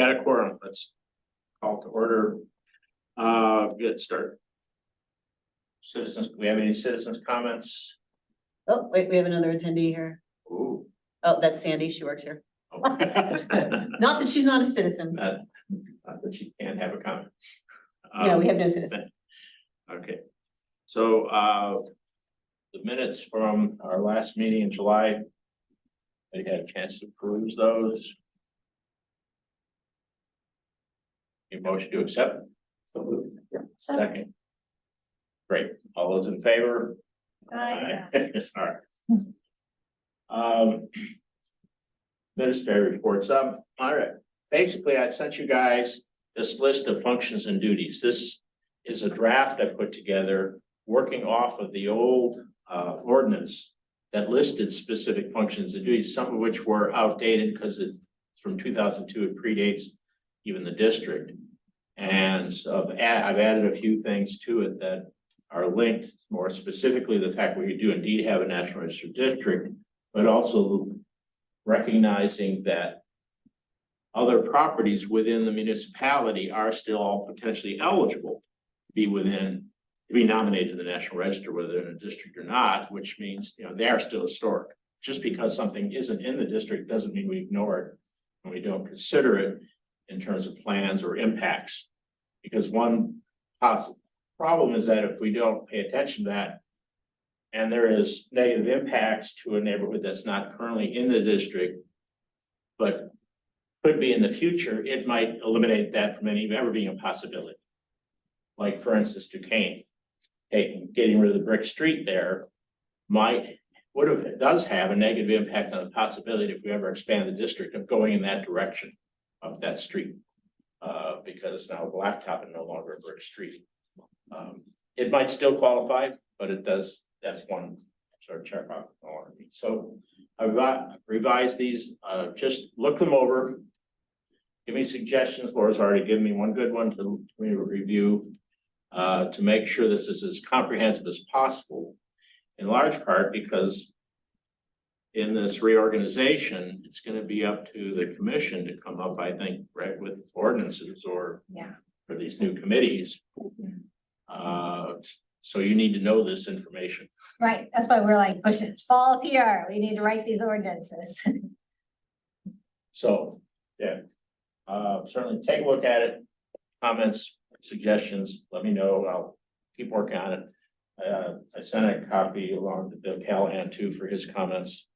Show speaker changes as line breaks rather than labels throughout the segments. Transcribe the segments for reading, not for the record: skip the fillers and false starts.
Got a quorum, let's call to order. Get started. Citizens, do we have any citizens comments?
Oh, wait, we have another attendee here.
Ooh.
Oh, that's Sandy. She works here.
Okay.
Not that she's not a citizen.
Not that you can't have a comment.
Yeah, we have no citizens.
Okay, so the minutes from our last meeting in July. I had a chance to peruse those. Your motion to accept? So moved. Second. Great, all those in favor? Aye. All right. Administrative reports. All right, basically I sent you guys this list of functions and duties. This is a draft I put together working off of the old ordinance that listed specific functions and duties, some of which were outdated because it's from 2002, it predates even the district. And so I've added a few things to it that are linked, more specifically the fact we do indeed have a National Register district, but also recognizing that other properties within the municipality are still all potentially eligible to be nominated in the National Register, whether they're in a district or not, which means, they are still historic. Just because something isn't in the district doesn't mean we ignore it and we don't consider it in terms of plans or impacts. Because one possible problem is that if we don't pay attention to that and there is negative impacts to a neighborhood that's not currently in the district, but could be in the future, it might eliminate that from ever being a possibility. Like for instance, Duquesne, getting rid of the brick street there does have a negative impact on the possibility if we ever expand the district of going in that direction of that street. Because now blacktop and no longer a brick street. It might still qualify, but it does, that's one sort of check off. So I've revised these, just look them over. Give me suggestions. Laura's already given me one good one to review. To make sure this is as comprehensive as possible, in large part because in this reorganization, it's going to be up to the commission to come up, I think, right, with ordinances or for these new committees. So you need to know this information.
Right, that's why we're like pushing falls here. We need to write these ordinances.
So, yeah, certainly take a look at it. Comments, suggestions, let me know. I'll keep working on it. I sent a copy along to Bill Callahan too for his comments.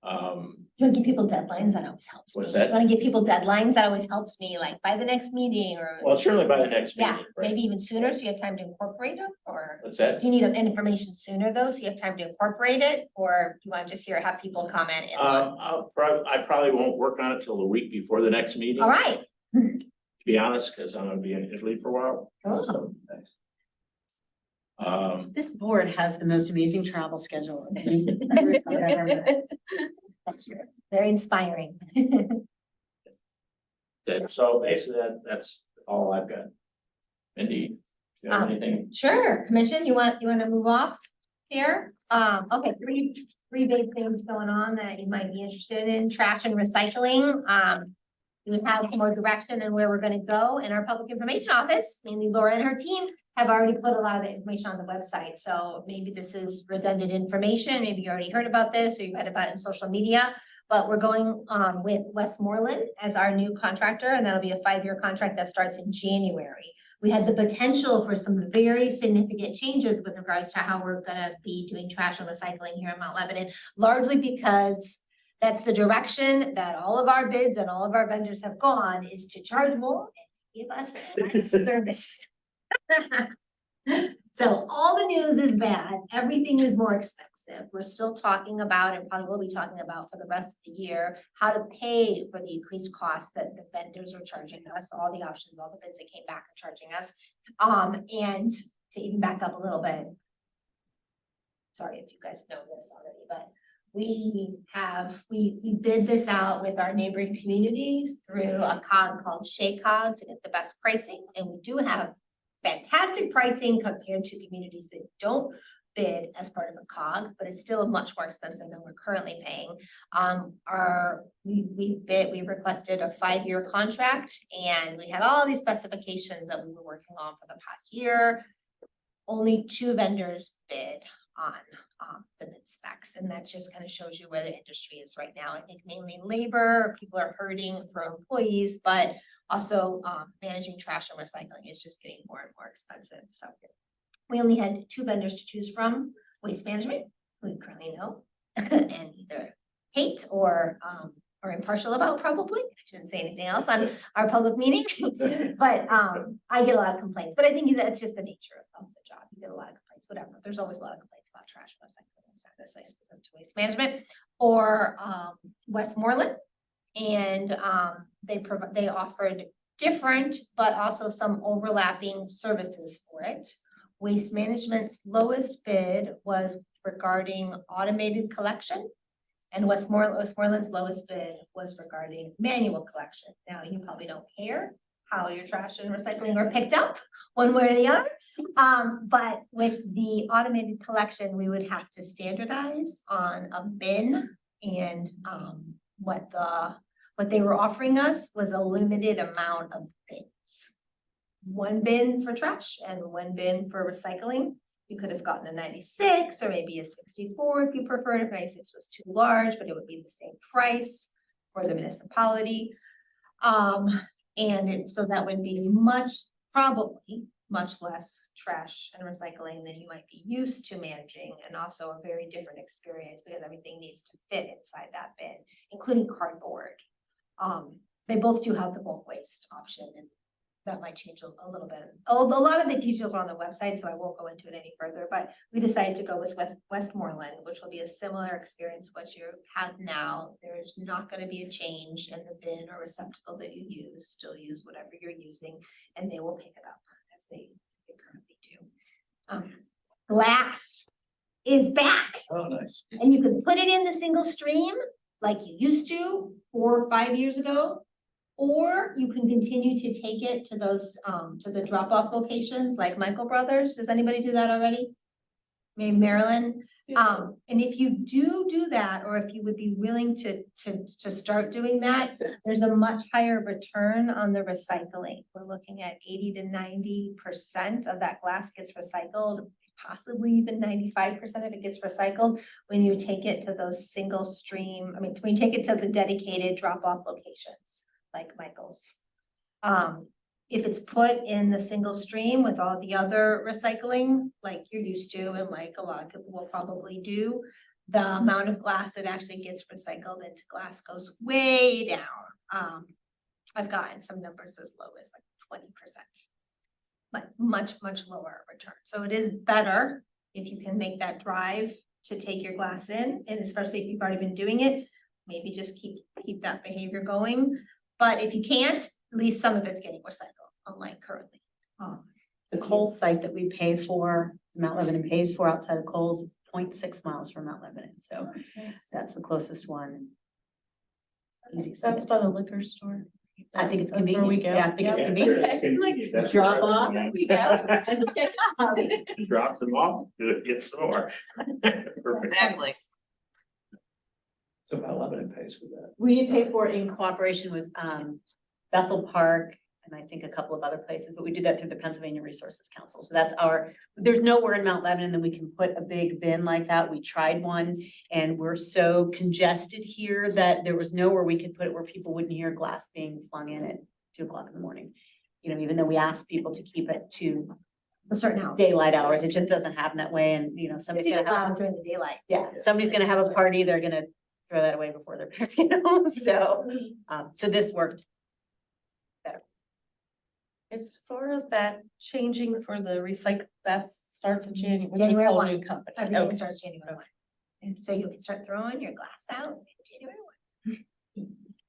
You want to give people deadlines? That always helps me.
What's that?
You want to give people deadlines? That always helps me, like by the next meeting or.
Well, surely by the next meeting.
Yeah,
right?
maybe even sooner, so you have time to incorporate them, or
What's that?
do you need information sooner though, so you have time to incorporate it, or do you want to just have people comment?
I probably won't work on it till the week before the next meeting.
All right.
To be honest, because I'm gonna be in Italy for a while.
Oh.
Nice.
This board has the most amazing travel schedule of any group I've ever met.
That's true. Very inspiring.
So basically that's all I've got. Mindy, you have anything?
Sure, commission, you want to move off here? Okay, three big things going on that you might be interested in: trash and recycling. We have some more direction in where we're going to go in our public information office. Mainly Laura and her team have already put a lot of the information on the website. So maybe this is redundant information. Maybe you already heard about this or you read about it in social media. But we're going with Westmoreland as our new contractor, and that'll be a 5-year contract that starts in January. We had the potential for some very significant changes with regards to how we're going to be doing trash and recycling here in Mount Lebanon, largely because that's the direction that all of our bids and all of our vendors have gone, is to charge more and give us less service. So all the news is bad. Everything is more expensive. We're still talking about, and probably will be talking about for the rest of the year, how to pay for the increased costs that the vendors are charging us, all the options, all the bids that came back are charging us. And to even back up a little bit, sorry if you guys know this already, but we bid this out with our neighboring communities through a cog called ShayCog to get the best pricing, and we do have fantastic pricing compared to communities that don't bid as part of a cog, but it's still much more expensive than we're currently paying. We requested a 5-year contract and we had all these specifications that we were working on for the past year. Only 2 vendors bid on the bid specs, and that just kind of shows you where the industry is right now. I think mainly labor, people are hurting for employees, but also managing trash and recycling is just getting more and more expensive. So we only had 2 vendors to choose from: Waste Management, who we currently know and either hate or impartial about, probably. I shouldn't say anything else on our public meeting, but I get a lot of complaints, but I think that's just the nature of the job. You get a lot of complaints, whatever. There's always a lot of complaints about trash and recycling. It's not necessarily specific to Waste Management or Westmoreland. And they offered different, but also some overlapping services for it. Waste Management's lowest bid was regarding automated collection, and Westmoreland's lowest bid was regarding manual collection. Now, you probably don't care how your trash and recycling are picked up one way or the other. But with the automated collection, we would have to standardize on a bin, and what they were offering us was a limited amount of bins. 1 bin for trash and 1 bin for recycling. You could have gotten a 96 or maybe a 64 if you preferred, if 96 was too large, but it would be the same price for the municipality. So that would be probably much less trash and recycling than you might be used to managing, and also a very different experience because everything needs to fit inside that bin, including cardboard. They both do have the bulk waste option, and that might change a little bit. A lot of the details are on the website, so I won't go into it any further, but we decided to go with Westmoreland, which will be a similar experience to what you have now. There is not going to be a change in the bin or receptacle that you use. Still use whatever you're using, and they will pick it up as they currently do. Glass is back.
Oh, nice.
And you can put it in the single stream like you used to 4 or 5 years ago. Or you can continue to take it to those, to the drop-off locations like Michael Brothers. Does anybody do that already? Maybe Maryland. And if you do that, or if you would be willing to start doing that, there's a much higher return on the recycling. We're looking at 80 to 90% of that glass gets recycled, possibly even 95% of it gets recycled when you take it to those single stream. When you take it to the dedicated drop-off locations like Michael's. If it's put in the single stream with all the other recycling, like you're used to, and like a lot of people will probably do, the amount of glass that actually gets recycled into glass goes way down. I've gotten some numbers as low as like 20%, but much lower return. So it is better if you can make that drive to take your glass in, and especially if you've already been doing it, maybe just keep that behavior going. But if you can't, at least some of it's getting recycled, unlike currently.
The Kohl's site that we pay for, Mount Lebanon pays for outside of Kohl's, is 0.6 miles from Mount Lebanon. So that's the closest one. Easiest.
That's by the liquor store.
I think it's
That's where
convenient.
we go.
Yeah, I think it's convenient.
That's
Drop
right.
off.
Drop them off, get some more. Perfect.
Exactly.
So Mount Lebanon pays for that.
We pay for it in cooperation with Bethel Park and I think a couple of other places, but we do that through the Pennsylvania Resources Council. So that's there's nowhere in Mount Lebanon that we can put a big bin like that. We tried one and we're so congested here that there was nowhere we could put it where people wouldn't hear glass being flung in at 2 o'clock in the morning. You know, even though we asked people to keep it to
A certain hour.
daylight hours, it just doesn't happen that way. And you know,
It's
somebody's
even
gonna have,
loud during the daylight.
somebody's gonna have a party, they're gonna throw that away before their parents get home. So, so this worked.
As far as that changing for the recycle, that starts in January. with this
January
whole
1.
new company.
Everything
Okay.
starts January 1. And so you can start throwing your glass out in January 1.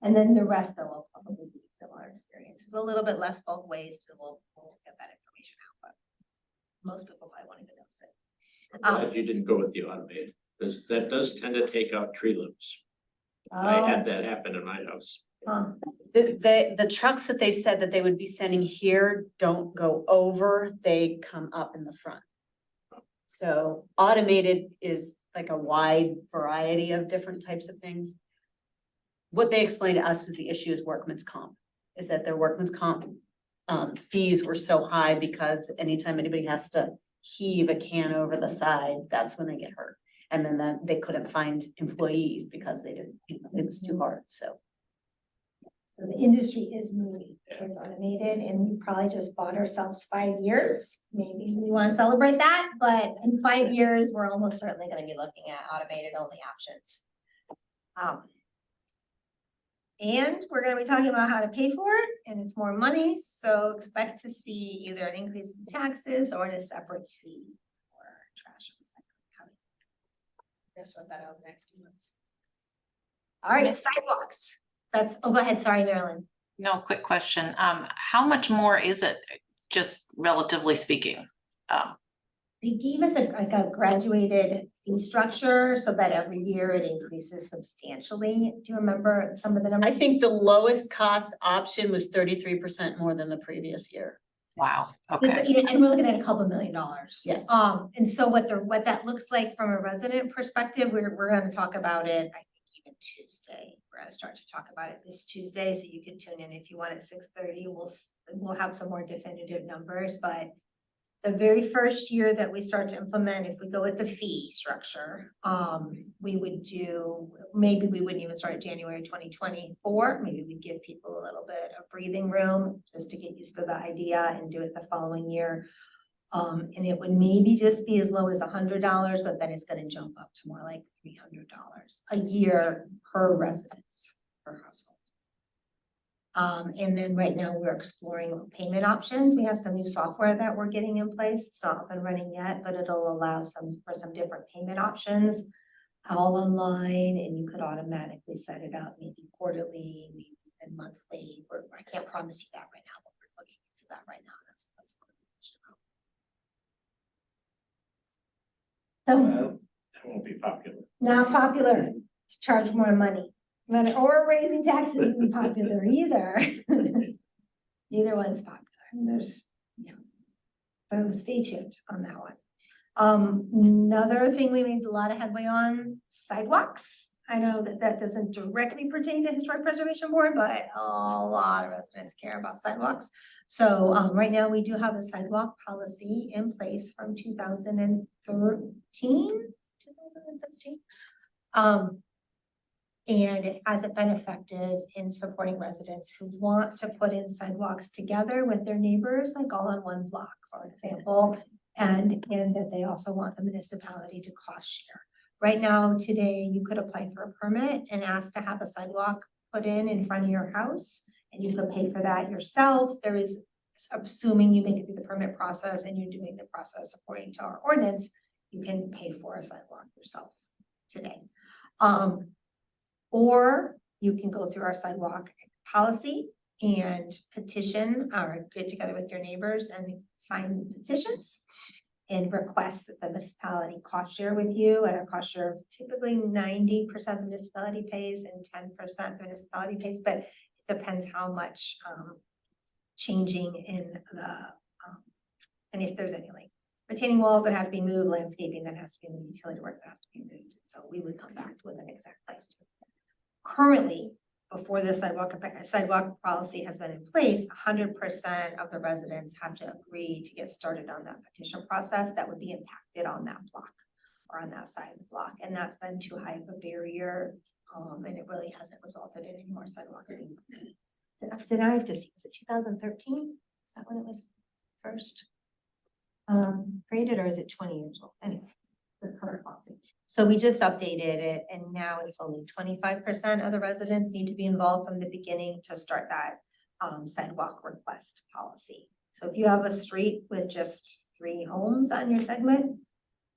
And then the rest though will probably be similar experience. It's a little bit less bulk waste, so we'll get that information out, but most people probably won't even notice it.
I'm glad you didn't go with the automated, because that does tend to take out tree limbs. I had that happen in my house.
The trucks that they said that they would be sending here don't go over, they come up in the front. So automated is like a wide variety of different types of things. What they explained to us was the issue is workman's comp, is that their workman's comp fees were so high because anytime anybody has to heave a can over the side, that's when they get hurt. And then they couldn't find employees because they didn't, it was too hard, so.
So the industry is moving towards automated, and we probably just bought ourselves 5 years. Maybe we want to celebrate that, but in 5 years, we're almost certainly going to be looking at automated only options. And we're going to be talking about how to pay for it, and it's more money, so expect to see either an increase in taxes or a separate fee for trash and recycling coming. Just sort that out the next 2 months. All right, sidewalks. Go ahead, sorry, Marilyn.
No, quick question. How much more is it, just relatively speaking?
They gave us a graduated fee structure so that every year it increases substantially. Do you remember some of the
I
numbers?
think the lowest cost option was 33% more than the previous year.
Wow,
This-
okay.
And we're looking at a couple $1 million.
Yes.
And so what that looks like from a resident perspective, we're gonna talk about it, I think even Tuesday. We're gonna start to talk about it this Tuesday, so you can tune in if you want at 6:30. We'll have some more definitive numbers, but the very first year that we start to implement, if we go with the fee structure, we would do, maybe we wouldn't even start January 2024. Maybe we'd give people a little bit of breathing room just to get used to the idea and do it the following year. And it would maybe just be as low as $100, but then it's gonna jump up to more like $300 a year per residence, per household. And then right now we're exploring payment options. We have some new software that we're getting in place. It's not up and running yet, but it'll allow for some different payment options all online, and you could automatically set it up maybe quarterly, maybe even monthly. I can't promise you that right now, but we're looking into that right now. That's what's so
That won't be popular.
not popular to charge more money. Or raising taxes isn't popular either. Neither one's popular. So stay tuned on that one. Another thing we made a lot of headway on, sidewalks. I know that doesn't directly pertain to Historic Preservation Board, but a lot of residents care about sidewalks. So right now we do have a sidewalk policy in place from 2013. And it hasn't been effective in supporting residents who want to put in sidewalks together with their neighbors, like all on one block, for example. And that they also want the municipality to cost share. Right now, today, you could apply for a permit and ask to have a sidewalk put in front of your house, and you could pay for that yourself. There is, assuming you make it through the permit process and you're doing the process according to our ordinance, you can pay for a sidewalk yourself today. Or you can go through our sidewalk policy and petition or get together with your neighbors and sign petitions and request that the municipality cost share with you at a cost share of typically 90% the municipality pays and 10% the municipality pays, but it depends how much changing in the and if there's any like retaining walls that have to be moved, landscaping that has to be moved, utility work that has to be moved. So we would come back with an exact price to it. Currently, before the sidewalk policy has been in place, 100% of the residents have to agree to get started on that petition process that would be impacted on that block or on that side of the block. And that's been too high of a barrier. And it really hasn't resulted in any more sidewalks. Did I have to see, was it 2013? Is that when it was first created, or is it 20 years old? Anyway, the current policy. So we just updated it, and now it's only 25% of the residents need to be involved from the beginning to start that sidewalk request policy. So if you have a street with just 3 homes on your segment,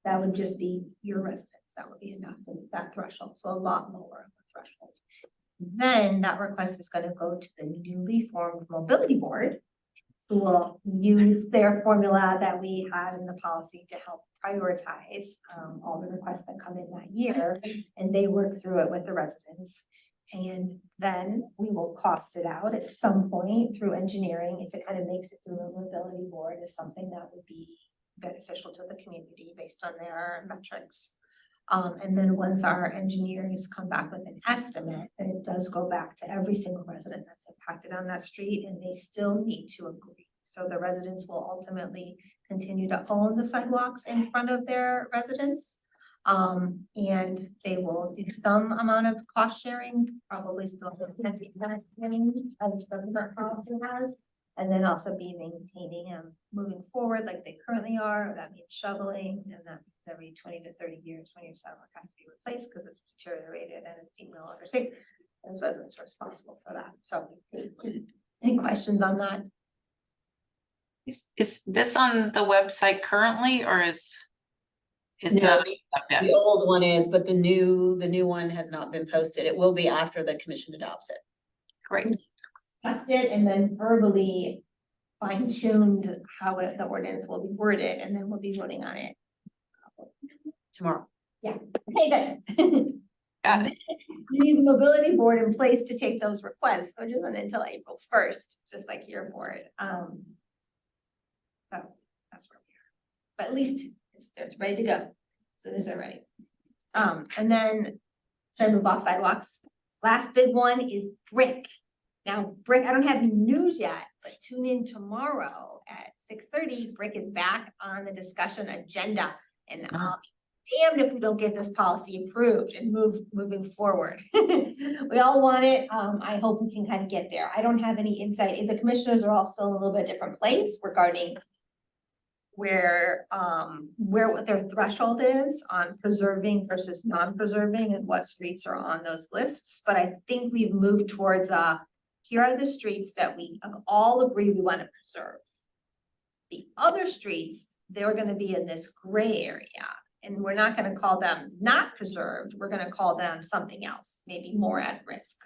that would just be your residents. That would be enough to meet that threshold. So a lot lower of the threshold. Then that request is going to go to the newly formed mobility board, who will use their formula that we had in the policy to help prioritize all the requests that come in that year, and they work through it with the residents. And then we will cost it out at some point through engineering. If it kind of makes it through a mobility board, is something that would be beneficial to the community based on their metrics. And then once our engineers come back with an estimate, then it does go back to every single resident that's impacted on that street, and they still need to agree. So the residents will ultimately continue to own the sidewalks in front of their residence. And they will do some amount of cost sharing, probably still as the current policy has. And then also be maintaining them moving forward like they currently are. That means shoveling, and that means every 20 to 30 years when your sidewalk has to be replaced because it's deteriorated and it's being no longer safe. Those residents are responsible for that. So any questions on that?
Is this on the website currently, or is
No,
that
the old one is, but the new one has not been posted. It will be after the commission adopts it
great?
Tested and then verbally fine-tuned how the ordinance will be worded, and then we'll be voting on it.
tomorrow.
Okay, good.
Got it.
You need the mobility board in place to take those requests, which isn't until April 1st, just like your board. So that's where we are. But at least it's ready to go, as soon as they're ready. And then, should I move off sidewalks? Last big one is brick. Now, brick, I don't have any news yet, but tune in tomorrow at 6:30. Brick is back on the discussion agenda, and I'll be damned if we don't get this policy approved and moving forward. We all want it. I hope we can kind of get there. I don't have any insight. The commissioners are all still in a little bit different place regarding where what their threshold is on preserving versus non-preserving and what streets are on those lists. But I think we've moved towards here are the streets that we all agree we want to preserve. The other streets, they're going to be in this gray area, and we're not going to call them not preserved. We're going to call them something else, maybe more at risk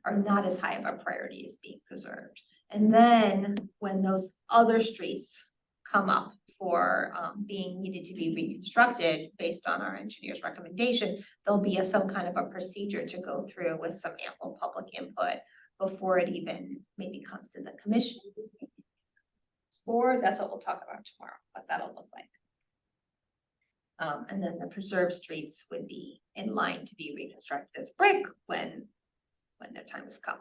or not as high of a priority as being preserved. And then when those other streets come up for being needed to be reconstructed based on our engineer's recommendation, there'll be some kind of a procedure to go through with some ample public input before it even maybe comes to the commission. Or that's what we'll talk about tomorrow, what that'll look like. And then the preserved streets would be in line to be reconstructed as brick when their time has come.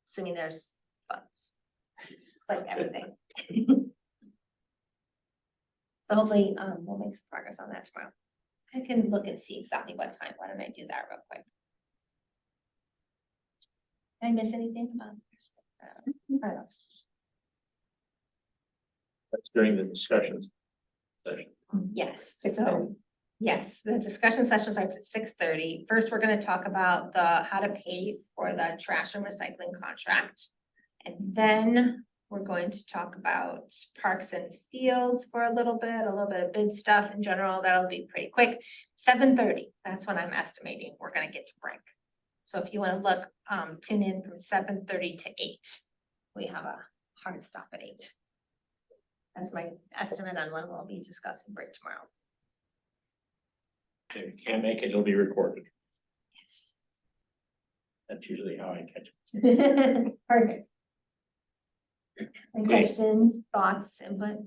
Assuming there's funds, like everything. So hopefully, we'll make some progress on that tomorrow. I can look and see exactly what time. Why don't I do that real quick? Did I miss anything? I don't know.
That's during the discussions session.
Yes,
6:30.
so, yes, the discussion session starts at 6:30. First, we're gonna talk about how to pay for the trash and recycling contract. And then we're going to talk about parks and fields for a little bit of bid stuff in general. That'll be pretty quick. 7:30, that's when I'm estimating we're gonna get to break. So if you wanna look, tune in from 7:30 to 8. We have a hard stop at 8. That's my estimate on when we'll be discussing break tomorrow.
And if you can't make it, it'll be recorded.
Yes.
That's usually how I catch it.
Perfect. Any
Okay.
questions, thoughts, input?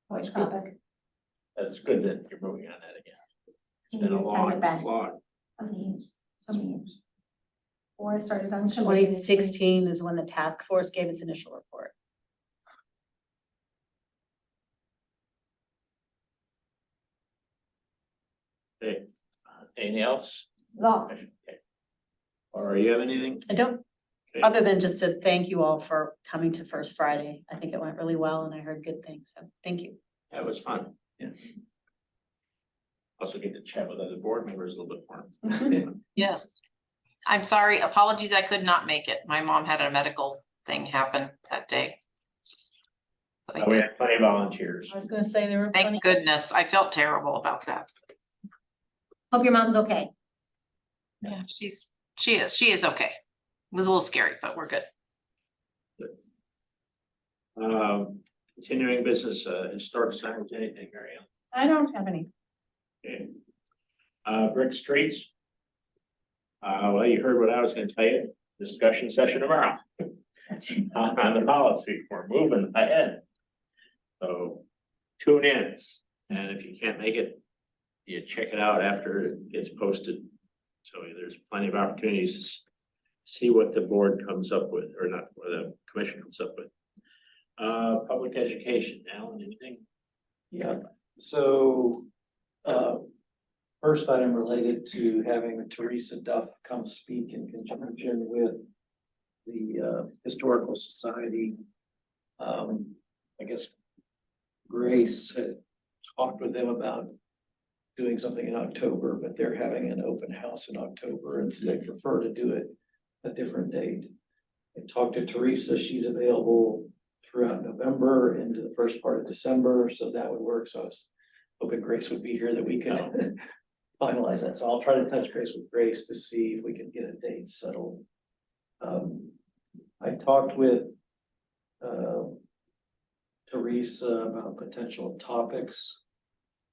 Which topic?
That's good that you're moving on that again. It's been a
Has it
long
been?
slog.
How many years? So many years. Before I started on.
2016 is when the task force gave its initial report.
Okay. Anything else?
No.
Okay. Or you have anything?
I don't,
Okay.
other than just to thank you all for coming to First Friday. I think it went really well and I heard good things, so thank you.
That was fun. Yeah. Also get to chat with other board members a little bit more.
Yes. I'm sorry, apologies, I could not make it. My mom had a medical thing happen that day. But I
We
did.
had plenty of volunteers.
I was gonna say there were plenty.
Thank goodness. I felt terrible about that.
Hope your mom's okay.
Yeah, she is okay. It was a little scary, but we're good.
Continuing business, historic signs, anything, Mary Ellen?
I don't have any.
Okay. Brick streets. Well, you heard what I was gonna tell you, discussion session tomorrow. on the policy, we're moving ahead. So tune in, and if you can't make it, you check it out after it gets posted. So there's plenty of opportunities to see what the board comes up with, or not, or the commission comes up with. Public education, Alan, anything?
Yeah, so, first item related to having Teresa Duff come speak in conjunction with the Historical Society. I guess Grace had talked with them about doing something in October, but they're having an open house in October, and so they prefer to do it a different date. I talked to Teresa, she's available throughout November into the first part of December, so that would work. So I was hoping Grace would be here that we could finalize that. So I'll try to touch base with Grace to see if we can get a date settled. I talked with Teresa about potential topics.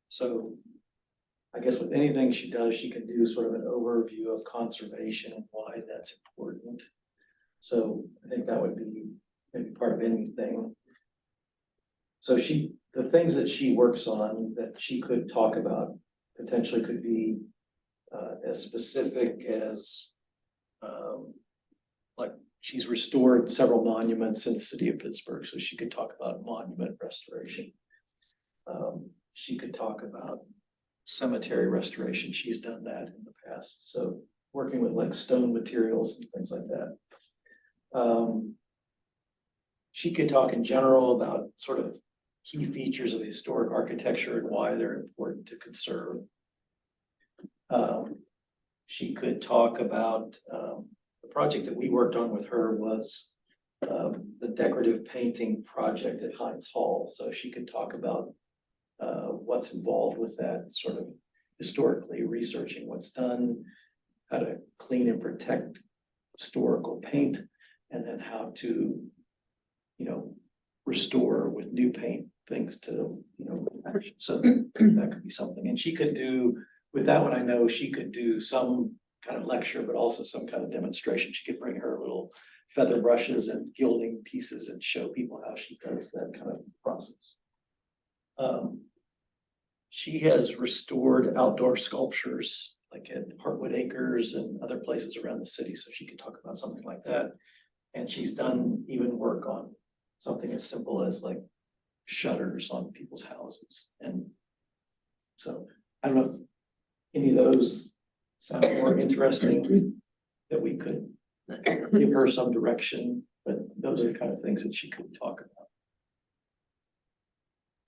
So I guess with anything she does, she can do sort of an overview of conservation and why that's important. So I think that would be maybe part of anything. So the things that she works on that she could talk about potentially could be as specific as like she's restored several monuments in the city of Pittsburgh, so she could talk about monument restoration. She could talk about cemetery restoration. She's done that in the past. So working with like stone materials and things like that. She could talk in general about sort of key features of historic architecture and why they're important to conserve. She could talk about the project that we worked on with her was the decorative painting project at Heinz Hall. So she could talk about what's involved with that, sort of historically researching what's done, how to clean and protect historical paint, and then how to, restore with new paint things to, so that could be something. And she could do, with that one, I know she could do some kind of lecture, but also some kind of demonstration. She could bring her little feather brushes and gilding pieces and show people how she does that kind of process. She has restored outdoor sculptures like at Hartwood Acres and other places around the city, so she could talk about something like that. And she's done even work on something as simple as like shutters on people's houses. And so I don't know if any of those sound more interesting that we could give her some direction, but those are the kind of things that she could talk about.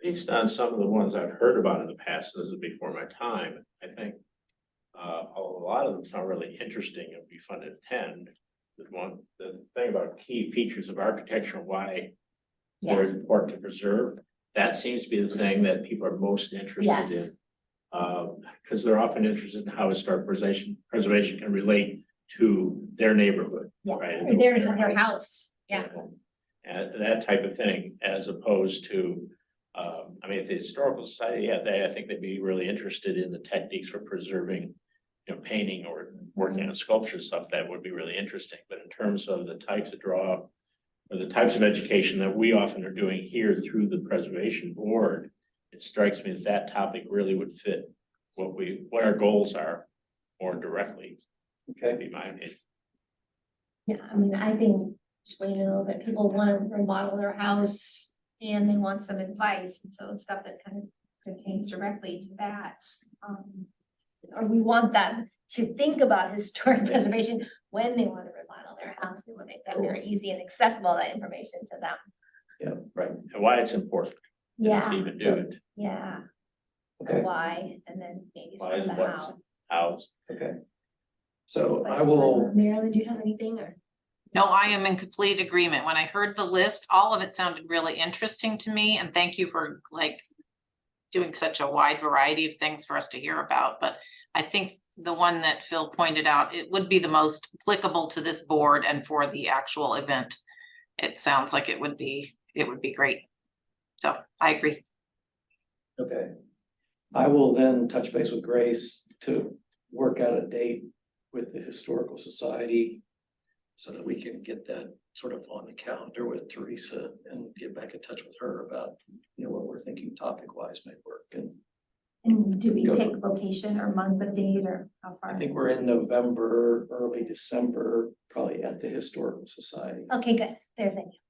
Based on some of the ones I've heard about in the past, this is before my time, I think a lot of them sound really interesting and would be fun to attend. The thing about key features of architecture, why they're important to preserve, that seems to be the thing that people are most interested in. Because they're often interested in how historic preservation can relate to their neighborhood, right?
Or their house,
And that type of thing, as opposed to, the Historical Society, I think they'd be really interested in the techniques for preserving, painting or working on sculpture stuff. That would be really interesting. But in terms of the types of draw or the types of education that we often are doing here through the Preservation Board, it strikes me as that topic really would fit what our goals are more directly.
Okay.
Would be my opinion.
Yeah, I think just wait a little bit, people want to remodel their house and they want some advice, and so stuff that kind of pertains directly to that. Or we want them to think about historic preservation when they want to remodel their house. We want to make that very easy and accessible, that information to them.
Yeah, right.
And why it's important. To
Yeah,
even do it.
yeah,
Okay.
why, and then maybe
Why
some of
and
the
what's
how.
housed.
Okay. So
But,
I will,
Marilyn, do you have anything or?
No, I am in complete agreement. When I heard the list, all of it sounded really interesting to me, and thank you for doing such a wide variety of things for us to hear about. But I think the one that Phil pointed out, it would be the most applicable to this board and for the actual event. It sounds like it would be great. So I agree.
okay. I will then touch base with Grace to work out a date with the Historical Society so that we can get that sort of on the calendar with Teresa and get back in touch with her about, what we're thinking topic wise might work.
And do we
Go
pick
for it.
location or month of date or how far?
I think we're in November, early December, probably at the Historical Society.
Okay, good. There, thank you.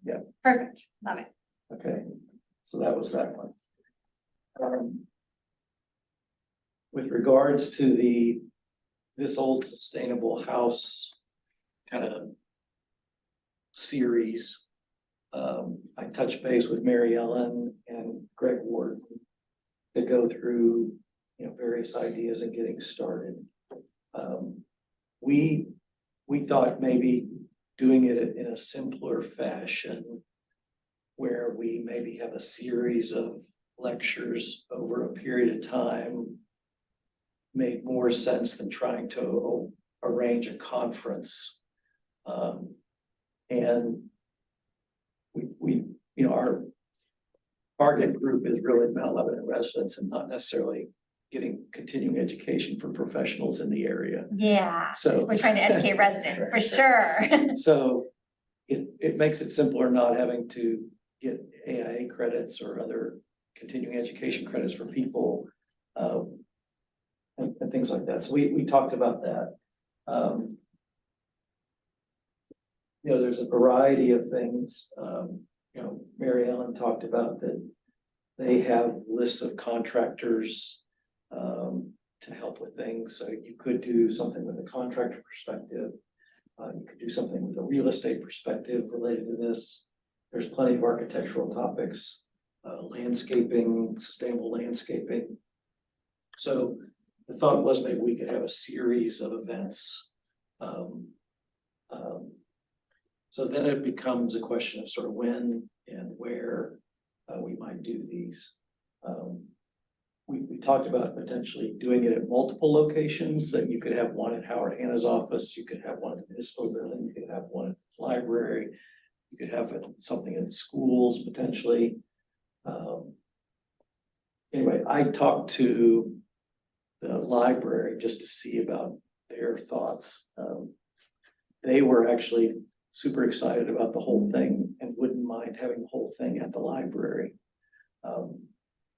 Yeah.
Perfect. Love it.
Okay, so that was that one. With regards to this old sustainable house kind of series, I touched base with Mary Ellen and Greg Ward to go through, various ideas and getting started. We thought maybe doing it in a simpler fashion where we maybe have a series of lectures over a period of time made more sense than trying to arrange a conference. And we, our target group is really Mount Lebanon residents and not necessarily getting continuing education for professionals in the area.
Yeah,
So-
we're trying to educate residents for sure.
So it makes it simpler not having to get AIA credits or other continuing education credits for people. And things like that. So we talked about that. There's a variety of things. Mary Ellen talked about that they have lists of contractors to help with things. So you could do something with a contractor perspective. You could do something with a real estate perspective related to this. There's plenty of architectural topics, landscaping, sustainable landscaping. So the thought was maybe we could have a series of events. So then it becomes a question of sort of when and where we might do these. We talked about potentially doing it at multiple locations, that you could have one at Howard Hanna's office, you could have one at the municipal building, you could have one at the library, you could have something in schools potentially. Anyway, I talked to the library just to see about their thoughts. They were actually super excited about the whole thing and wouldn't mind having the whole thing at the library.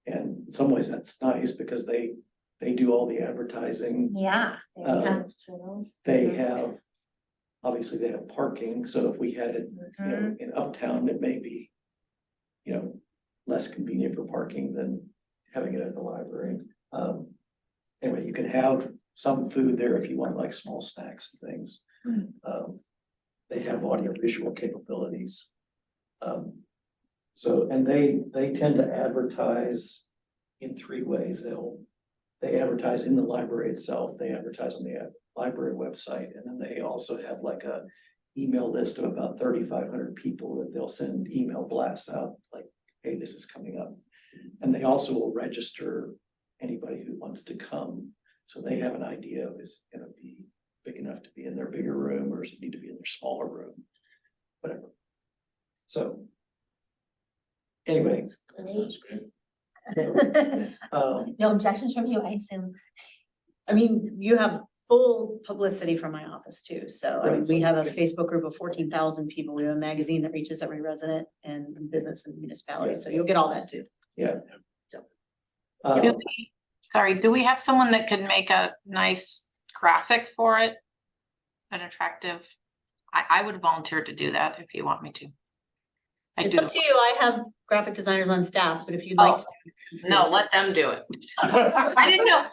And in some ways that's nice because they do all the advertising.
Yeah.
They have, obviously they have parking, so if we had it, in Uptown, it may be, less convenient for parking than having it at the library. Anyway, you can have some food there if you want like small snacks and things. They have audio visual capabilities. So, and they tend to advertise in three ways. They advertise in the library itself, they advertise on the library website, and then they also have like a email list of about 3,500 people that they'll send email blasts out, like, hey, this is coming up. And they also will register anybody who wants to come. So they have an idea of, is it gonna be big enough to be in their bigger room, or does it need to be in their smaller room? Whatever. So. Anyway.
That sounds great.
No objections from you, I assume.
I mean, you have full publicity from my office too, so I mean,
Right,
we
so-
have a Facebook group of 14,000 people, we have a magazine that reaches every resident and business and municipality, so
Yes.
you'll get all that too.
Yeah.
So.
Do we- Sorry, do we have someone that could make a nice graphic for it? An attractive, I would volunteer to do that if you want me to. I
It's
do.
up to you, I have graphic designers on staff, but if you'd like. to-
No, let them do it. I didn't know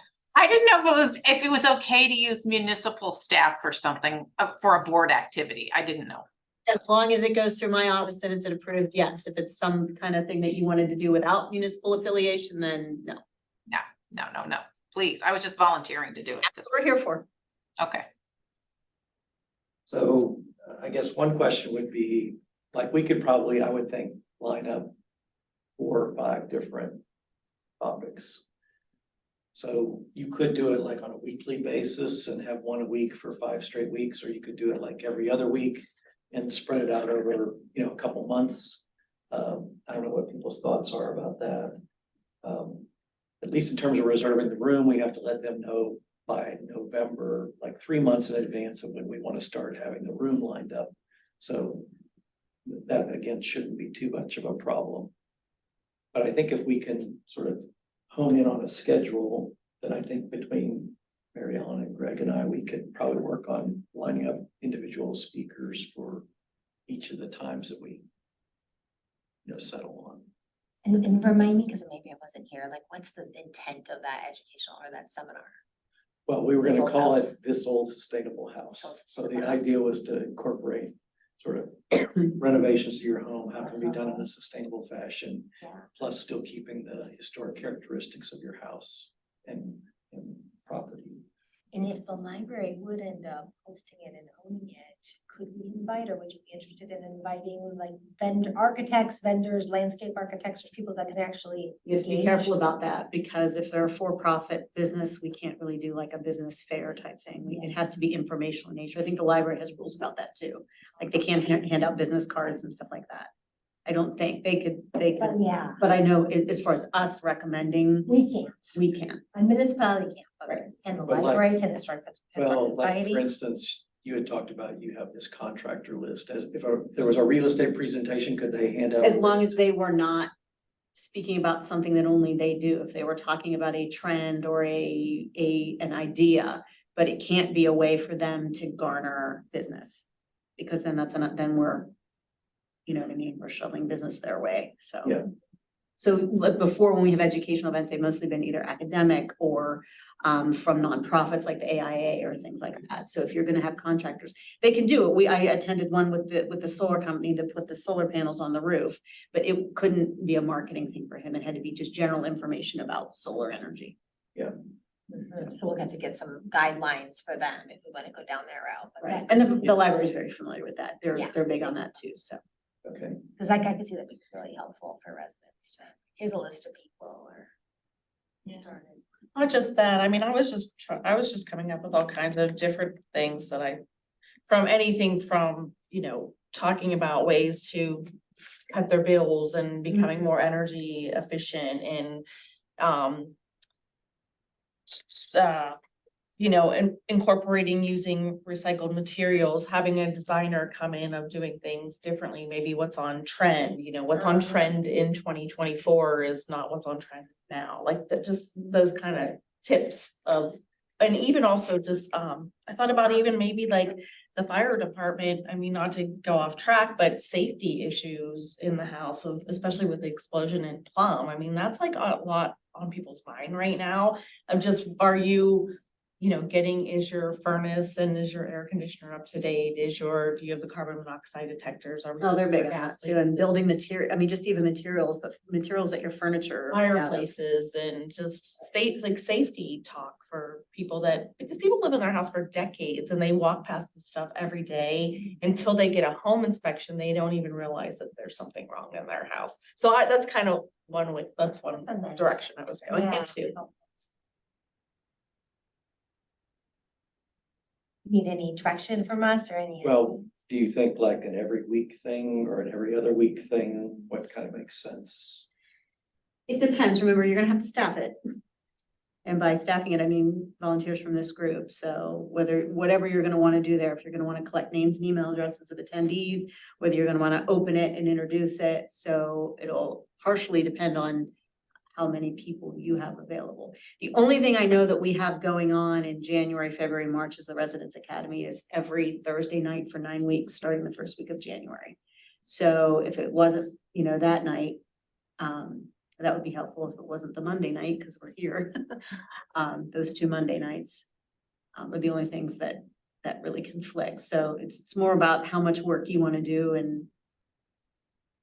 if it was okay to use municipal staff for something, for a board activity. I didn't know.
As long as it goes through my office and it's approved, yes. If it's some kind of thing that you wanted to do without municipal affiliation, then no.
No, please. I was just volunteering to do it.
That's what we're here for.
Okay.
So I guess one question would be, like, we could probably, I would think, line up 4 or 5 different topics. So you could do it like on a weekly basis and have one a week for 5 straight weeks, or you could do it like every other week and spread it out over, a couple months. I don't know what people's thoughts are about that. At least in terms of reserving the room, we have to let them know by November, like 3 months in advance of when we want to start having the room lined up. So that again shouldn't be too much of a problem. But I think if we can sort of hone in on a schedule, then I think between Mary Ellen and Greg and I, we could probably work on lining up individual speakers for each of the times that we, settle on.
And remind me, because maybe I wasn't here, like, what's the intent of that educational or that seminar?
Well, we were
This
gonna
Old
call
House.
it This Old Sustainable House.
This Old
So the
Sustainable House.
idea was to incorporate sort of renovations to your home, how can be done in a sustainable fashion,
Yeah.
plus still keeping the historic characteristics of your house and property.
And if the library would end up hosting it and owning it, could we invite, or would you be interested in inviting like architects, vendors, landscape architects, or people that can actually
You have to be
engage?
careful about that, because if they're a for-profit business, we can't really do like a business fair type thing. It has to be informational in nature. I think the library has rules about that too. Like they can't hand out business cards and stuff like that. I don't think they could,
But yeah,
but I know as far as us recommending,
we can't.
we can.
A municipality can't, but
Right.
can the
But like-
library, can the Historic
Well, like,
Society?
for instance, you had talked about, you have this contractor list, as if there was a real estate presentation, could they hand out?
As long as they were not speaking about something that only they do, if they were talking about a trend or an idea, but it can't be a way for them to garner business. Because then then we're, you know what I mean, we're shoveling business their way, so.
Yeah.
So like before, when we have educational events, they've mostly been either academic or from nonprofits like the AIA or things like that. So if you're gonna have contractors, they can do it. I attended one with the solar company that put the solar panels on the roof, but it couldn't be a marketing thing for him. It had to be just general information about solar energy.
So we'll have to get some guidelines for them if we want to go down that route. But that,
And the library is very familiar with that.
Yeah.
They're big on that too, so.
Okay,
because I could see that would be really helpful for residents to, here's a list of people or.
Yeah.
started.
Not just that, I mean, I was just coming up with all kinds of different things that from anything from, talking about ways to cut their bills and becoming more energy efficient and, incorporating using recycled materials, having a designer come in of doing things differently, maybe what's on trend, what's on trend in 2024 is not what's on trend now, like just those kind of tips of, and even also just, I thought about even maybe like the fire department, I mean, not to go off track, but safety issues in the house of, especially with the explosion in Plum, I mean, that's like a lot on people's mind right now of just, are you, is your furnace and is your air conditioner up to date? Do you have the carbon monoxide detectors?
Oh, they're big on that too, and building material, I mean, just even materials, the materials that your furniture.
Fireplaces and just safety talk for people because people live in their house for decades and they walk past this stuff every day until they get a home inspection, they don't even realize that there's something wrong in their house. So that's kind of one way, that's one
That's a nice-
direction I was going
Yeah.
into.
Need any direction from us or any?
well, do you think like an every week thing or an every other week thing, what kind of makes sense?
It depends, remember, you're gonna have to staff it. And by staffing it, I mean volunteers from this group, so whatever you're gonna wanna do there, if you're gonna wanna collect names and email addresses of attendees, whether you're gonna wanna open it and introduce it, so it'll partially depend on how many people you have available. The only thing I know that we have going on in January, February, March is the Residence Academy is every Thursday night for 9 weeks, starting the first week of January. So if it wasn't, that night, that would be helpful if it wasn't the Monday night, because we're here. Those 2 Monday nights are the only things that really conflict. So it's more about how much work you want to do and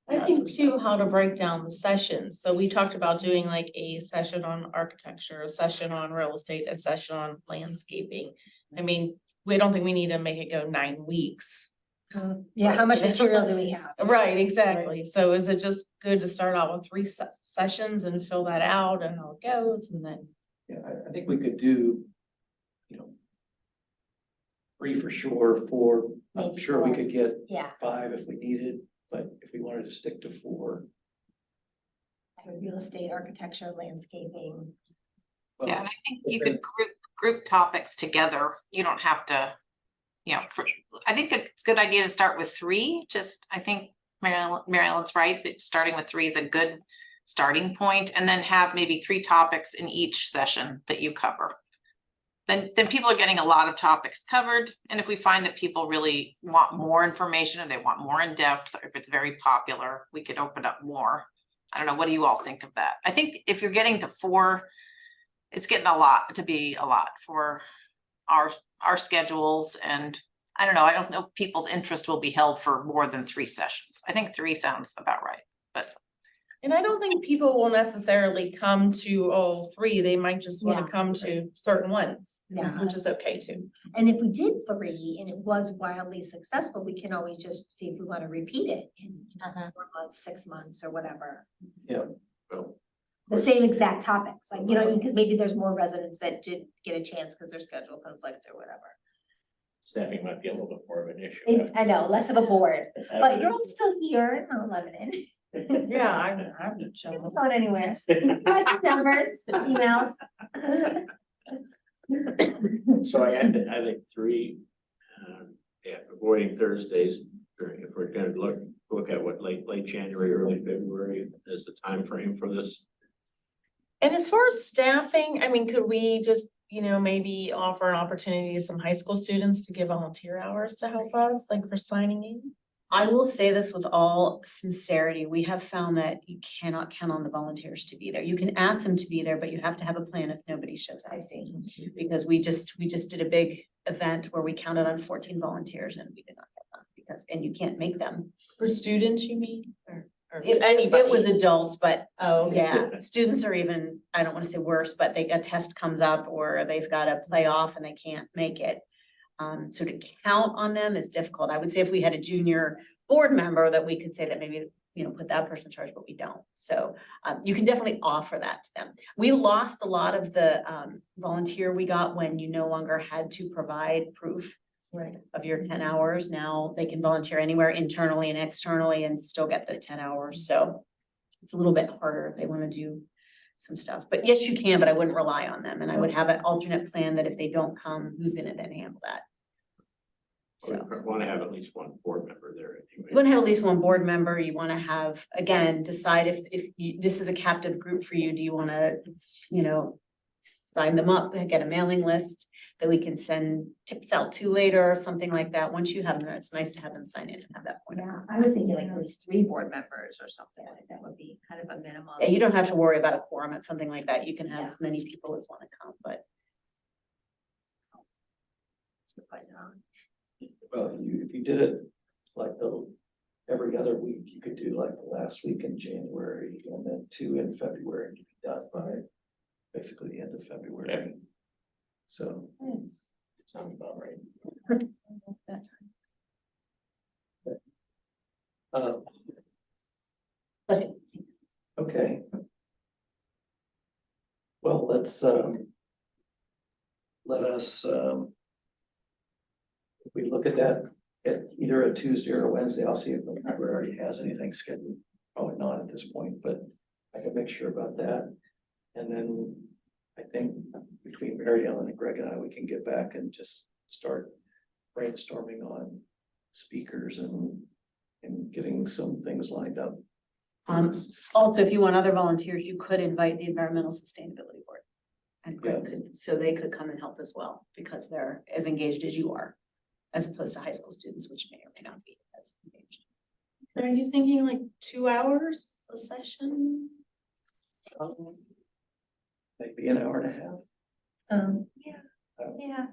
I think too, how to break down the sessions. So we talked about doing like a session on architecture, a session on real estate, a session on landscaping. I mean, we don't think we need to make it go 9 weeks.
Yeah, how much material do we have?
Right, exactly. So is it just good to start out with 3 sessions and fill that out and how it goes and then?
Yeah, I think we could do, 3 for sure, 4, I'm
Maybe
sure we
4.
could get
Yeah,
5 if we needed, but if we wanted to stick to 4.
real estate, architecture, landscaping.
well,
Yeah, and I think you could group group topics together. You don't have to, I think it's a good idea to start with 3, I think Mary Ellen's right, that starting with 3 is a good starting point, and then have maybe 3 topics in each session that you cover. Then people are getting a lot of topics covered, and if we find that people really want more information and they want more in depth, or if it's very popular, we could open up more. I don't know, what do you all think of that? I think if you're getting to 4, it's getting a lot for our schedules, and I don't know if people's interest will be held for more than 3 sessions. I think 3 sounds about right, but.
And I don't think people will necessarily come to all 3. They might just want
Yeah.
to come to certain ones,
Yeah.
which is okay too.
And if we did 3 and it was wildly successful, we can always just see if we want to repeat it in 4 months, 6 months or whatever.
Well,
The same exact topics, like, because maybe there's more residents that did get a chance because their schedule conflict or whatever.
staffing might be a little bit more of an issue.
I know, less of a board, but
After
you're all still here in Mount Lebanon.
Yeah, I'm just
You're
chilling.
not going anywhere. Contact numbers, emails.
So I think 3, avoiding Thursdays, if we're gonna look at what late January, early February is the time frame for this.
And as far as staffing, I mean, could we just, maybe offer an opportunity to some high school students to give volunteer hours to help us, like for signing in?
I will say this with all sincerity, we have found that you cannot count on the volunteers to be there. You can ask them to be there, but you have to have a plan if nobody shows up.
I see.
Because we just did a big event where we counted on 14 volunteers and we did not have them and you can't make them.
For students, you mean? Or
It was adults, but
Oh, okay.
yeah, students are even, I don't wanna say worse, but a test comes up or they've got to play off and they can't make it. So to count on them is difficult. I would say if we had a junior board member that we could say that maybe, put that person in charge, but we don't. So you can definitely offer that to them. We lost a lot of the volunteer we got when you no longer had to provide proof
Right.
of your 10 hours. Now they can volunteer anywhere internally and externally and still get the 10 hours. So it's a little bit harder if they want to do some stuff. But yes, you can, but I wouldn't rely on them. And I would have an alternate plan that if they don't come, who's gonna then handle that?
We
So
want to have at least one board member there anyway.
you wanna have at least one board member. You wanna have, again, decide if this is a captive group for you. Do you wanna, sign them up, get a mailing list that we can send tips out to later or something like that. Once you have them, it's nice to have them sign in and have that point.
Yeah, I was thinking like at least 3 board members or something like that would be kind of a minimum.
Yeah, you don't have to worry about a quorum at something like that. You can have
Yeah.
as many people as wanna come, but
Well, if you did it like every other week, you could do like the last week in January and then 2 in February, and you'd be done by basically the end of February.
Yeah.
So,
Sounds about right.
um,
Okay.
okay. Well, let us, if we look at that at either a Tuesday or a Wednesday, I'll see if the library already has anything scheduled. Probably not at this point, but I can make sure about that. And then I think between Mary Ellen and Greg and I, we can get back and just start brainstorming on speakers and getting some things lined up.
Also, if you want other volunteers, you could invite the Environmental Sustainability Board. And Greg so they could come and help as well, because they're as engaged as you are, as opposed to high school students, which may or may not be as engaged.
Are you thinking like 2 hours a session?
Maybe an hour and a half.
Yeah,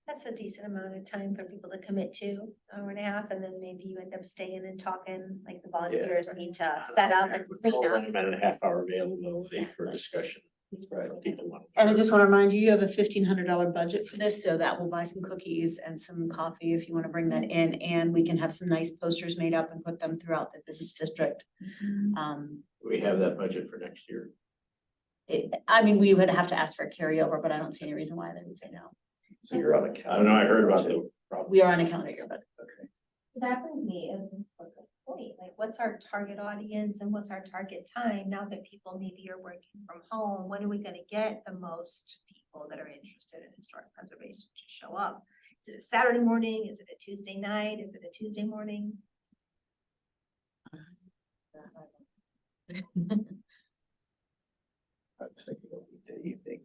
that's a decent amount of time for people to commit to, hour and a half, and then maybe you end up staying and talking, like the volunteers need to set up and clean up.
About a half-hour availability for discussion.
Right.
People want.
And I just want to remind you, you have a $1,500 budget for this, so that will buy some cookies and some coffee if you want to bring that in. And we can have some nice posters made up and put them throughout the business district.
We have that budget for next year.
We would have to ask for a carryover, but I don't see any reason why they would say no.
So you're on a
I
calendar.
don't know, I heard about the problem.
We are on a calendar year, but
Okay.
That brings me, and it's a good point, like what's our target audience and what's our target time now that people maybe are working from home? When are we gonna get the most people?
people that are interested in historic preservation to show up. Is it a Saturday morning? Is it a Tuesday night? Is it a Tuesday morning?
I'm thinking of weekday evening.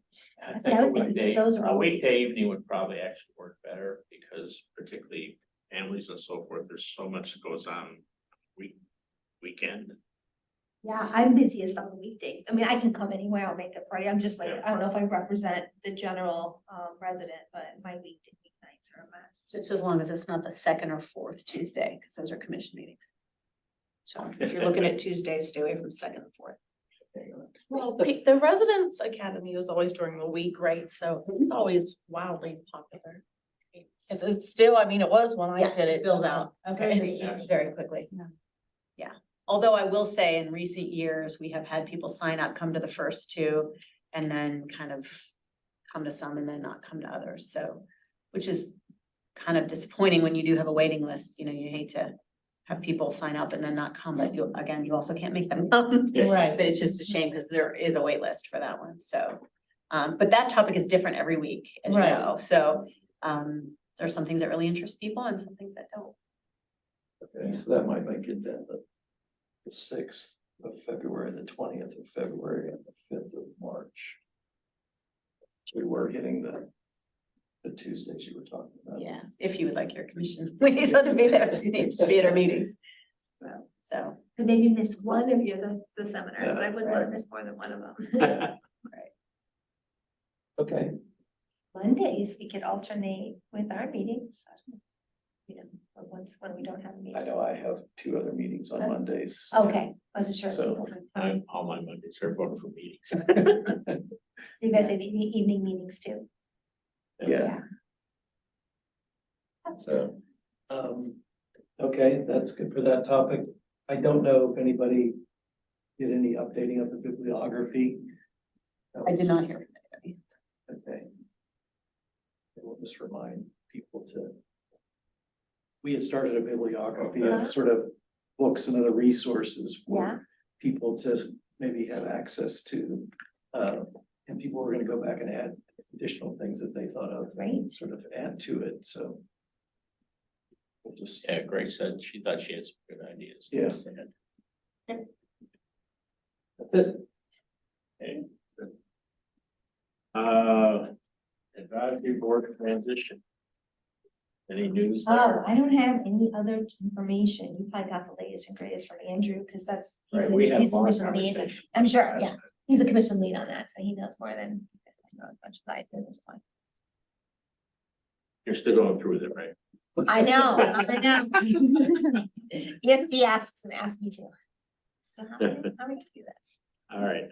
I
That's
think
what I was
a
thinking,
weekday,
those are
a
always-
weekday evening would probably actually work better because particularly families and so forth, there's so much that goes on weekend.
Yeah, I'm busiest on the weekdays. I mean, I can come anywhere, I'll make a party. I'm just like,
Yeah.
I don't know if I represent the general resident, but my weeknights are a mess.
Just as long as it's not the second or fourth Tuesday, because those are commission meetings. So if you're looking at Tuesdays, stay away from second and fourth.
Well, the Residents Academy was always during the week, right? So it's always wildly popular. It's still, I mean, it was when I
Yes,
did
it
it.
fills out.
Okay.
Yeah.
Very quickly. Yeah. Although I will say in recent years, we have had people sign up, come to the first two, and then kind of come to some and then not come to others. So, which is kind of disappointing when you do have a waiting list, you know, you hate to have people sign up and then not come, but you, again, you also can't make them come.
Right.
But it's just a shame because there is a wait list for that one, so. But that topic is different every week, as you
Right.
know, so, there are some things that really interest people and some things that don't.
Okay, so that might make it then the 6th of February, the 20th of February, and the 5th of March. We were hitting the Tuesdays you were talking about.
Yeah, if you would like your commission liaison to be there, she needs to be at our meetings. So,
Could maybe miss one of you, the seminar, but I wouldn't want
right.
to miss more than one of them.
Okay,
Mondays, we could alternate with our meetings. You know, or once when we don't have a
I
meeting.
know I have 2 other meetings on Mondays.
Okay, wasn't sure. if
So,
people had time.
All my Mondays are booked for meetings.
So you guys have evening meetings too?
Yeah, so, okay, that's good for that topic. I don't know if anybody did any updating of the bibliography.
I did not hear from anybody.
Okay. We'll just remind people to. We had started a bibliography of sort of books and other resources
Yeah.
for people to maybe have access to. And people were gonna go back and add additional things that they thought of,
Great.
sort of add to it, so. We'll just,
Yeah, Grace said she thought she had some good ideas.
Yeah. that's it.
Okay, good. Advisory board transition. Any news
Oh,
there?
I don't have any other information. You probably got the latest and greatest from Andrew, because that's. he's
Right,
a-
we had
he's a
long
commission liaison.
conversation.
I'm sure, yeah. He's a commission lead on that, so he knows more than I know as much as I do at this point.
You're still going through with it, right?
I know, I know. ESB asks and asks me too. So how are we gonna do this?
All right,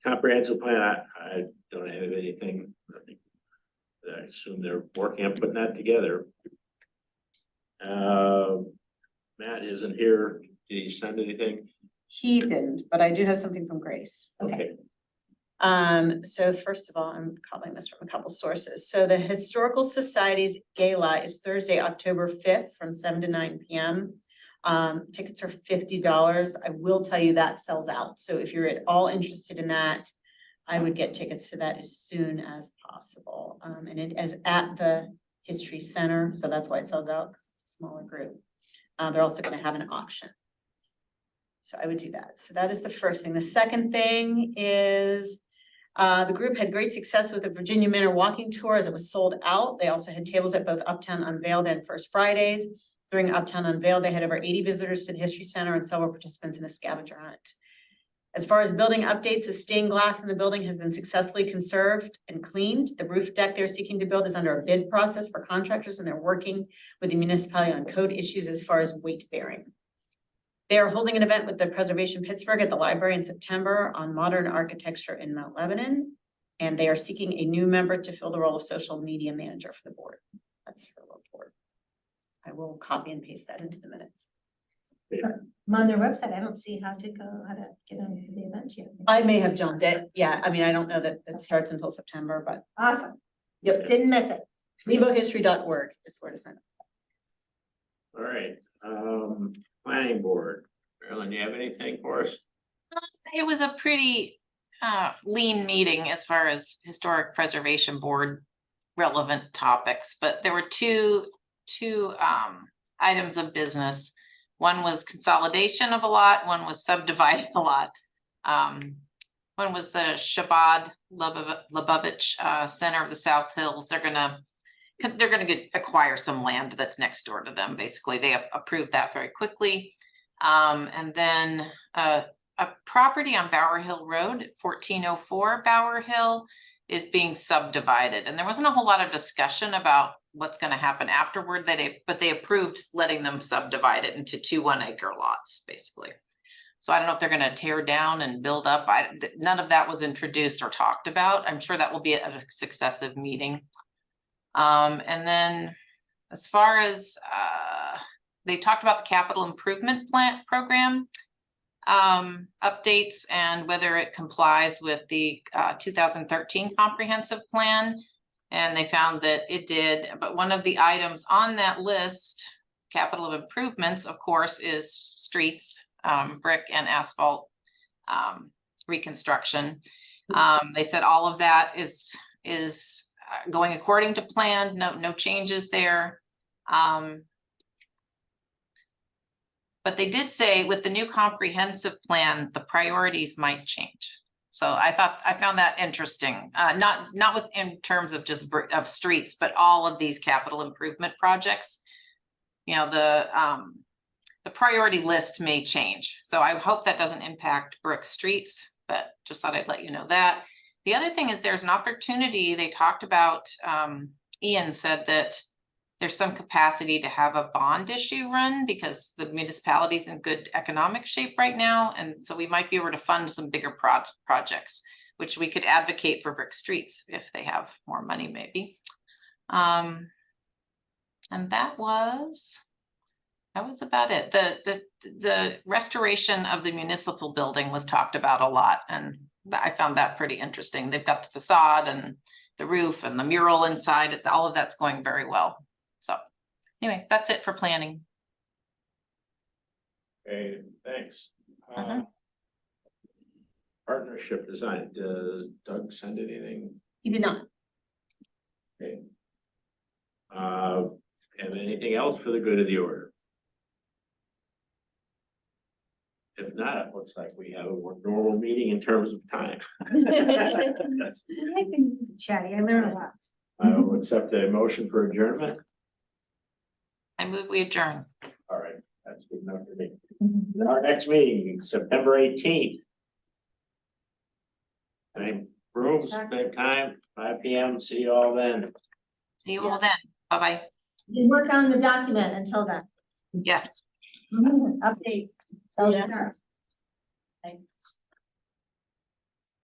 comprehensive plan, I don't have anything. I assume they're working on putting that together. Matt isn't here. Did he send anything?
He didn't, but I do have something from Grace.
Okay.
So first of all, I'm cobbling this from a couple sources. So the Historical Society's gala is Thursday, October 5th from 7 to 9 p.m. Tickets are $50. I will tell you that sells out. So if you're at all interested in that, I would get tickets to that as soon as possible. And it is at the History Center, so that's why it sells out, because it's a smaller group. They're also gonna have an auction. So I would do that. So that is the first thing. The second thing is the group had great success with the Virginia Manor walking tour as it was sold out. They also had tables at both Uptown Unveiled and First Fridays. During Uptown Unveiled, they had over 80 visitors to the History Center and several participants in a scavenger hunt. As far as building updates, the stained glass in the building has been successfully conserved and cleaned. The roof deck they're seeking to build is under a bid process for contractors, and they're working with the municipality on code issues as far as weight bearing. They are holding an event with the Preservation Pittsburgh at the library in September on modern architecture in Mount Lebanon. And they are seeking a new member to fill the role of social media manager for the board. That's her report. I will copy and paste that into the minutes.
I'm on their website. I don't see how to get onto the event yet.
I may have jumped it. Yeah, I mean, I don't know that it starts until September, but
Awesome.
yep,
Didn't miss it.
lebohistory.org is where to sign up.
All right, planning board. Marilyn, you have anything for us?
It was a pretty lean meeting as far as historic preservation board relevant topics, but there were two items of business. One was consolidation of a lot, one was subdividing a lot. One was the Shabbat Lubavitch Center of the South Hills. They're gonna acquire some land that's next door to them. Basically, they approved that very quickly. And then a property on Bower Hill Road, 1404 Bower Hill, is being subdivided. And there wasn't a whole lot of discussion about what's going to happen afterward. But they approved letting them subdivide it into 2 1-acre lots, basically. So I don't know if they're going to tear down and build up. None of that was introduced or talked about. I'm sure that will be at a successive meeting. And then as far as they talked about the capital improvement program updates and whether it complies with the 2013 comprehensive plan. And they found that it did, but one of the items on that list, capital improvements, of course, is streets, brick and asphalt reconstruction. They said all of that is going according to plan, no changes there. But they did say with the new comprehensive plan, the priorities might change. So I found that interesting, not with in terms of just of streets, but all of these capital improvement projects. You know, the priority list may change. So I hope that doesn't impact brick streets, but just thought I'd let you know that. The other thing is there's an opportunity. They talked about, Ian said that there's some capacity to have a bond issue run because the municipality's in good economic shape right now. And so we might be able to fund some bigger projects, which we could advocate for brick streets if they have more money, maybe. And that was about it. The restoration of the municipal building was talked about a lot, and I found that pretty interesting. They've got the facade and the roof and the mural inside. All of that's going very well. So anyway, that's it for planning.
Okay, thanks.
Mhm.
Partnership design, does Doug send anything?
You did not.
Okay. Have anything else for the good of the order? If not, it looks like we have a more normal meeting in terms of time. That's-
I've been chatty, I learned a lot.
I will accept a motion for adjournment.
I move we adjourn.
All right, that's good enough for me. Our next meeting, September 18th. Same room, same time, 5 p.m. See you all then.
See you all then. Bye-bye.
You work on the document until then.
Yes.
Update. So
Yeah.
start.